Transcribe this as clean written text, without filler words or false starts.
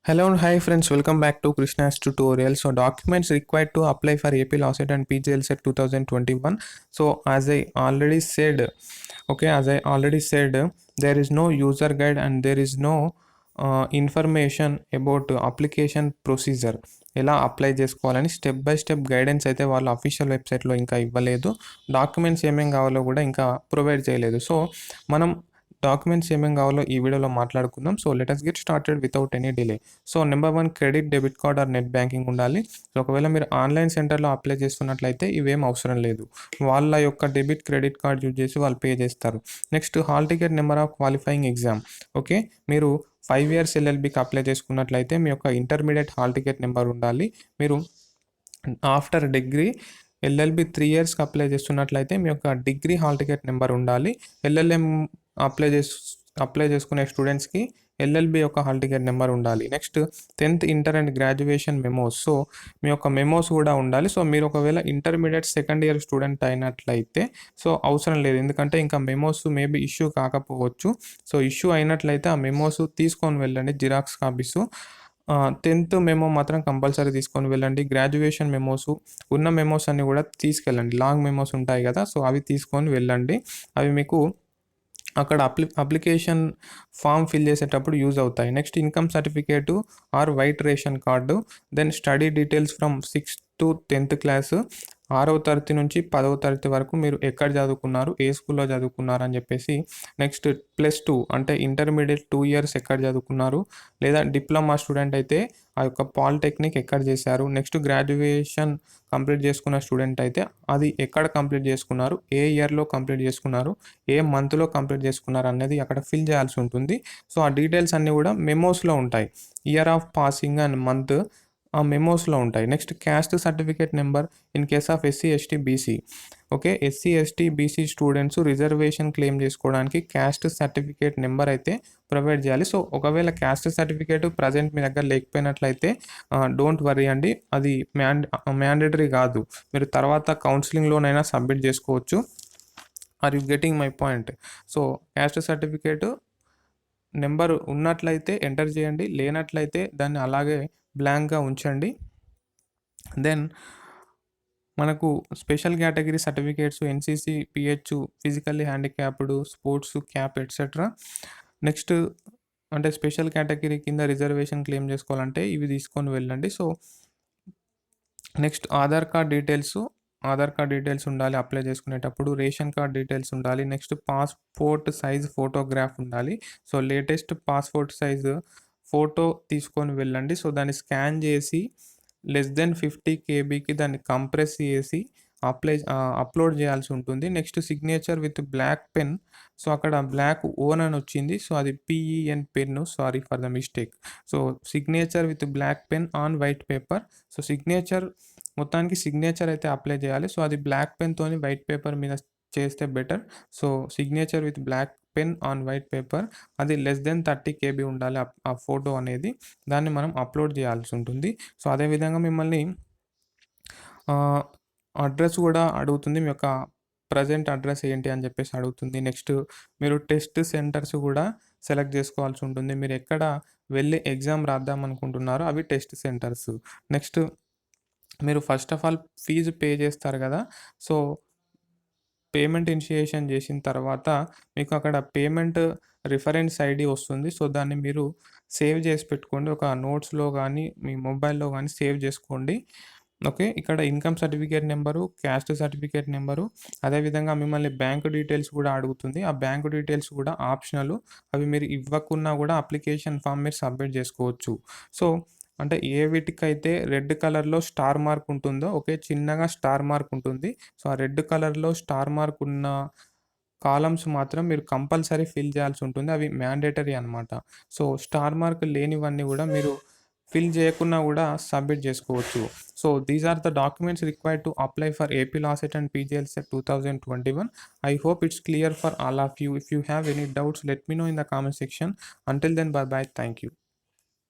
Hello and hi friends, welcome back to Krishna's tutorial. So documents required to apply for AP LAWCET and PG LSET 2021. So as I already said, there is no user guide and there is no information about application procedure. ఎలా apply చేసుకోవాలని step by step guidance అయితే వాళ్ళు official వెబ్సైట్లో ఇంకా ఇవ్వలేదు. Documents ఏమేం కావాలో కూడా ఇంకా ప్రొవైడ్ చేయలేదు. సో మనం డాక్యుమెంట్స్ ఏమేం కావాలో ఈ వీడియోలో మాట్లాడుకుందాం. So let us get started without any delay. So number 1 credit debit card or net banking ఉండాలి. సో ఒకవేళ మీరు ఆన్లైన్ సెంటర్లో అప్లై చేస్తున్నట్లయితే ఇవేం అవసరం లేదు. వాళ్ళ యొక్క డెబిట్ క్రెడిట్ కార్డ్ యూజ్ చేసి వాళ్ళు పే చేస్తారు. Next hall ticket number of qualifying exam. Okay, మీరు 5 years LLBకి అప్లై చేసుకున్నట్లయితే మీ యొక్క ఇంటర్మీడియట్ హాల్ టికెట్ నెంబర్ ఉండాలి. మీరు ఆఫ్టర్ డిగ్రీ LLB 3 yearsకి అప్లై చేస్తున్నట్లయితే మీ యొక్క డిగ్రీ హాల్ టికెట్ నెంబర్ ఉండాలి. LLM అప్లై చేసుకునే స్టూడెంట్స్కి LLB యొక్క హాల్ టికెట్ నెంబర్ ఉండాలి. Next 10th inter and graduation memos. So మీ యొక్క మెమోస్ కూడా ఉండాలి. సో మీరు ఒకవేళ ఇంటర్మీడియట్ సెకండ్ ఇయర్ స్టూడెంట్ అయినట్లయితే సో అవసరం లేదు, ఎందుకంటే ఇంకా మెమోస్ మేబీ ఇష్యూ కాకపోవచ్చు. సో ఇష్యూ అయినట్లయితే ఆ మెమోస్ తీసుకొని వెళ్ళండి, జిరాక్స్ కాపీసు. 10th మెమో మాత్రం కంపల్సరీ తీసుకొని వెళ్ళండి. గ్రాడ్యుయేషన్ మెమోస్ ఉన్న మెమోస్ అన్ని కూడా తీసుకెళ్ళండి. లాంగ్ మెమోస్ ఉంటాయి కదా, సో అవి తీసుకొని వెళ్ళండి. అవి మీకు అక్కడ అప్లికేషన్ ఫామ్ ఫిల్ చేసేటప్పుడు యూజ్ అవుతాయి. Next income certificate or white ration card. Then study details from 6th to 10th class, 6వ తరగతి నుంచి 10వ తరగతి వరకు మీరు ఎక్కడ చదువుకున్నారు, ఏ స్కూల్లో చదువుకున్నారు అని చెప్పేసి. నెక్స్ట్ +2 అంటే ఇంటర్మీడియట్ 2 years ఎక్కడ చదువుకున్నారు, లేదా డిప్లొమా స్టూడెంట్ అయితే ఆ యొక్క పాలిటెక్నిక్ ఎక్కడ చేశారు. నెక్స్ట్ గ్రాడ్యుయేషన్ కంప్లీట్ చేసుకున్న స్టూడెంట్ అయితే అది ఎక్కడ కంప్లీట్ చేసుకున్నారు, ఏ ఇయర్లో కంప్లీట్ చేసుకున్నారు, ఏ మంత్లో కంప్లీట్ చేసుకున్నారు అనేది అక్కడ ఫిల్ చేయాల్సి ఉంటుంది. సో ఆ డీటెయిల్స్ అన్నీ కూడా మెమోస్లో ఉంటాయి. Year of passing and month ఆ మెమోస్లో ఉంటాయి. Next caste certificate number in case of SC ST BC. Okay, SC ST BC students reservation claim చేసుకోవడానికి క్యాస్ట్ సర్టిఫికేట్ నెంబర్ అయితే ప్రొవైడ్ చేయాలి. సో ఒకవేళ క్యాస్ట్ సర్టిఫికేట్ ప్రజెంట్ మీ దగ్గర లేకపోయినట్లయితే డోంట్ వరీ అండి, అది మ్యాండేటరీ కాదు. మీరు తర్వాత కౌన్సిలింగ్లోనైనా సబ్మిట్ చేసుకోవచ్చు. Are you getting my point? So caste certificate number ఉన్నట్లయితే ఎంటర్ చేయండి, లేనట్లయితే దాన్ని అలాగే బ్లాంక్గా ఉంచండి. దెన్ మనకు special category certificates NCC PH physically handicapped, sports cap etcetera. Next అంటే స్పెషల్ కేటగిరీ కింద రిజర్వేషన్ క్లెయిమ్ చేసుకోవాలంటే ఇవి తీసుకొని వెళ్ళండి. So next Aadhaar card details ఉండాలి అప్లై చేసుకునేటప్పుడు. రేషన్ కార్డ్ డీటెయిల్స్ ఉండాలి. నెక్స్ట్ పాస్పోర్ట్ సైజ్ ఫోటోగ్రాఫ్ ఉండాలి. So latest passport size photo తీసుకొని వెళ్ళండి. సో దాన్ని స్కాన్ చేసి <50 KBకి దాన్ని కంప్రెస్ చేసి అప్లోడ్ చేయాల్సి ఉంటుంది. Next signature with black pen. So అక్కడ బ్లాక్ ఓన్ అని వచ్చింది, సో అది PEN pen, sorry for the mistake. So signature with black pen on white paper. So మొత్తానికి సిగ్నేచర్ అయితే అప్లై చేయాలి. సో అది బ్లాక్ పెన్తోని వైట్ పేపర్ మీద చేస్తే better. So signature with black pen on white paper, అది <30 KB ఉండాలి ఆ ఫోటో అనేది. దాన్ని మనం అప్లోడ్ చేయాల్సి ఉంటుంది. సో అదేవిధంగా మిమ్మల్ని అడ్రస్ కూడా అడుగుతుంది, మీ యొక్క ప్రజెంట్ అడ్రస్ ఏంటి అని చెప్పేసి అడుగుతుంది. నెక్స్ట్ మీరు టెస్ట్ సెంటర్స్ కూడా సెలెక్ట్ చేసుకోవాల్సి ఉంటుంది. మీరు ఎక్కడ వెళ్ళి ఎగ్జామ్ రాద్దాం అనుకుంటున్నారో అవి టెస్ట్ సెంటర్స్. నెక్స్ట్ మీరు first of all fee pay చేస్తారు కదా, సో పేమెంట్ ఇనిషియేషన్ చేసిన తర్వాత మీకు అక్కడ పేమెంట్ రిఫరెన్స్ ID వస్తుంది. సో దాన్ని మీరు సేవ్ చేసి పెట్టుకోండి, ఒక నోట్స్లో కానీ మీ మొబైల్లో కానీ సేవ్ చేసుకోండి. ఓకే, ఇక్కడ income certificate number, caste certificate number, అదేవిధంగా మిమ్మల్ని బ్యాంకు డీటెయిల్స్ కూడా అడుగుతుంది. ఆ బ్యాంకు డీటెయిల్స్ కూడా ఆప్షనల్, అవి మీరు ఇవ్వకున్నా కూడా అప్లికేషన్ ఫామ్ మీరు సబ్మిట్ చేసుకోవచ్చు. సో అంటే ఏ వీటికైతే రెడ్ కలర్లో స్టార్ మార్క్ ఉంటుందో, ఓకే, చిన్నగా స్టార్ మార్క్ ఉంటుంది. సో ఆ రెడ్ కలర్లో స్టార్ మార్క్ ఉన్న కాలమ్స్ మాత్రం మీరు కంపల్సరీ ఫిల్ చేయాల్సి ఉంటుంది, అవి మ్యాండేటరీ అనమాట. సో స్టార్ మార్క్ లేనివన్నీ కూడా మీరు ఫిల్ చేయకున్నా కూడా సబ్మిట్ చేసుకోవచ్చు. So these are the documents required to apply for AP LAWCET and PG LSET 2021. I hope it's clear for all of you. If you have any doubts, let me know in the comment section. Until then, bye bye. Thank you.